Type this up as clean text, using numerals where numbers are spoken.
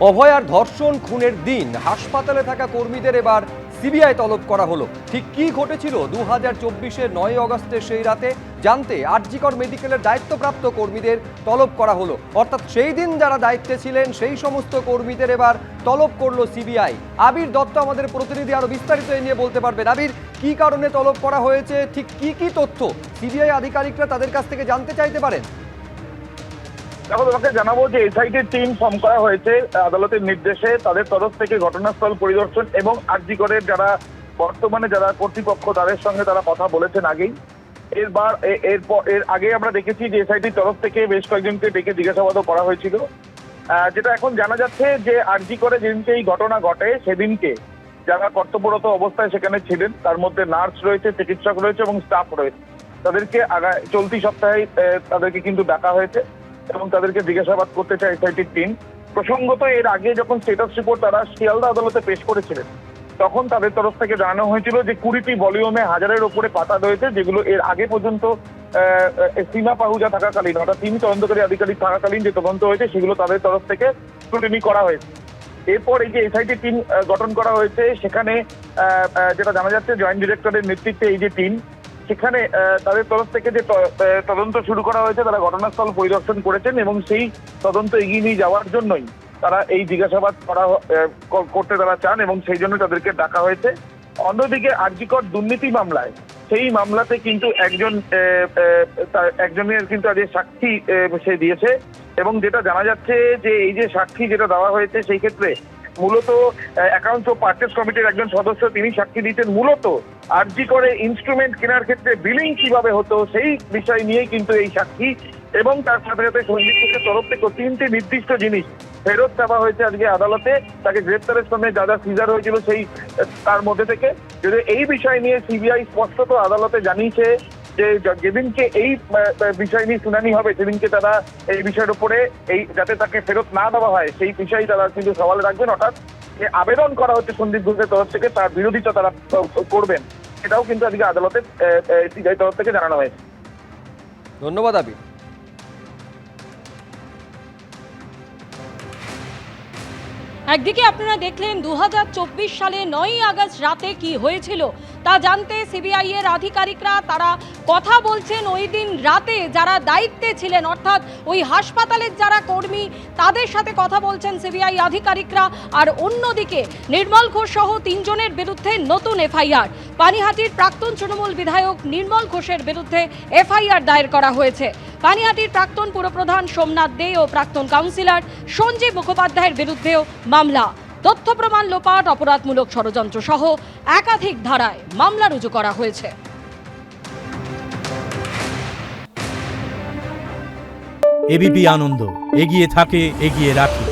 অভয়ার ধর্ষণ খুনের দিন হাসপাতালে থাকা কর্মীদের এবার সিবিআই তলব করা হলো। ঠিক কি ঘটেছিল 2024-এর 9 আগস্টের সেই রাতে জানতে আরজিকর মেডিকেলের দায়িত্বপ্রাপ্ত কর্মীদের তলব করা হলো। অর্থাৎ সেই দিন যারা দায়িত্বে ছিলেন সেই সমস্ত কর্মীদের এবার তলব করলো সিবিআই। আবির দত্ত আমাদের প্রতিনিধি আরো বিস্তারিত এ নিয়ে বলতে পারবেন। আবির, কি কারণে তলব করা হয়েছে, ঠিক কি তথ্য সিবিআই আধিকারিকরা তাদের কাছ থেকে জানতে চাইতে পারেন? দেখো, তোমাকে জানাবো যে এসআইটির টিম ফর্ম করা হয়েছে আদালতের নির্দেশে। তাদের তরফ থেকে ঘটনাস্থল পরিদর্শন এবং আরজিকরের যারা বর্তমানে যারা কর্তৃপক্ষ তাদের সঙ্গে তারা কথা বলেছেন আগেই। এর আগে আমরা দেখেছি যে এসআইটির তরফ থেকে বেশ কয়েকজনকে ডেকে জিজ্ঞাসাবাদও করা হয়েছিল। যেটা এখন জানা যাচ্ছে যে আরজিকরে যেদিনকে এই ঘটনা ঘটে সেদিনকে যারা কর্তব্যরত অবস্থায় সেখানে ছিলেন তার মধ্যে নার্স রয়েছে, চিকিৎসক রয়েছে এবং স্টাফ রয়েছে। তাদেরকে চলতি সপ্তাহে তাদেরকে কিন্তু ডাকা হয়েছে এবং তাদেরকে জিজ্ঞাসাবাদ করতে চায় এসআইটির টিম। প্রসঙ্গত এর আগে যখন স্টেটাস রিপোর্ট তারা শিয়ালদা আদালতে পেশ করেছিলেন তখন তাদের তরফ থেকে জানানো হয়েছিল যে 20টি ভলিউমে 1000-এর ওপরে পাতা রয়েছে, যেগুলো এর আগে পর্যন্ত সীমা পাহুজা থাকাকালীন, অর্থাৎ তিনি তদন্তকারী আধিকারিক থাকাকালীন যে তদন্ত হয়েছে সেগুলো তাদের তরফ থেকে স্ক্রুটিনি করা হয়েছে। এরপর এই যে এসআইটি টিম গঠন করা হয়েছে সেখানে যেটা জানা যাচ্ছে জয়েন্ট ডিরেক্টরের নেতৃত্বে এই যে টিম, সেখানে তাদের তরফ থেকে যে তদন্ত শুরু করা হয়েছে তারা ঘটনাস্থল পরিদর্শন করেছেন এবং সেই তদন্ত এগিয়ে নিয়ে যাওয়ার জন্যই তারা এই জিজ্ঞাসাবাদ করতে তারা চান এবং সেই জন্য তাদেরকে ডাকা হয়েছে। অন্যদিকে আরজিকর দুর্নীতি মামলায় সেই মামলাতে কিন্তু একজনের কিন্তু আজ সাক্ষী সে দিয়েছে এবং যেটা জানা যাচ্ছে যে এই যে সাক্ষী যেটা দেওয়া হয়েছে সেই ক্ষেত্রে মূলত অ্যাকাউন্টস ও পারচেজ কমিটির একজন সদস্য তিনি সাক্ষী দিচ্ছেন মূলত আরজিকরে ইনস্ট্রুমেন্ট কেনার ক্ষেত্রে বিলিং কিভাবে হতো সেই বিষয় নিয়েই কিন্তু এই সাক্ষী। এবং তার সাথে সাথে সঞ্জীব ঘোষের তরফ থেকে 3টি নির্দিষ্ট জিনিস ফেরত চাওয়া হয়েছে আজকে আদালতে। তাকে গ্রেপ্তারের সময় যা যা সিজার হয়েছিল সেই তার মধ্যে থেকে যদি এই বিষয় নিয়ে সিবিআই স্পষ্টত আদালতে জানিয়েছে যে যেদিনকে এই বিষয় নিয়ে শুনানি হবে সেদিনকে তারা এই বিষয়ের উপরে এই যাতে তাকে ফেরত না দেওয়া হয় সেই বিষয়ে তারা কিন্তু সওয়াল রাখবেন। অর্থাৎ যে আবেদন করা হচ্ছে সন্দীপ ঘোষের তরফ থেকে তার বিরোধিতা তারা করবেন, সেটাও কিন্তু আজকে আদালতের সিবিআই তরফ থেকে জানানো হয়েছে। ধন্যবাদ আবির। একদিকে আপনারা দেখলেন 2024 সালে 9 আগস্ট রাতে কি হয়েছিল তা জানতে সিবিআই এর আধিকারিকরা তারা কথা বলছেন ওই দিন রাতে যারা দায়িত্বে ছিলেন, অর্থাৎ ওই হাসপাতালের যারা কর্মী তাদের সাথে কথা বলছেন সিবিআই আধিকারিকরা। আর অন্যদিকে নির্মল ঘোষ সহ 3 জনের বিরুদ্ধে নতুন এফআইআর। পানিহাটির প্রাক্তন তৃণমূল বিধায়ক নির্মল ঘোষের বিরুদ্ধে এফআইআর দায়ের করা হয়েছে। পানিহাটির প্রাক্তন পুরপ্রধান সোমনাথ দে ও প্রাক্তন কাউন্সিলর সঞ্জীব মুখোপাধ্যায়ের বিরুদ্ধেও মামলা। তথ্য প্রমাণ লোপাট, অপরাধমূলক ষড়যন্ত্র সহ একাধিক ধারায় মামলা রুজু করা হয়েছে। এবিপি আনন্দ, এগিয়ে থাকে, এগিয়ে রাখে।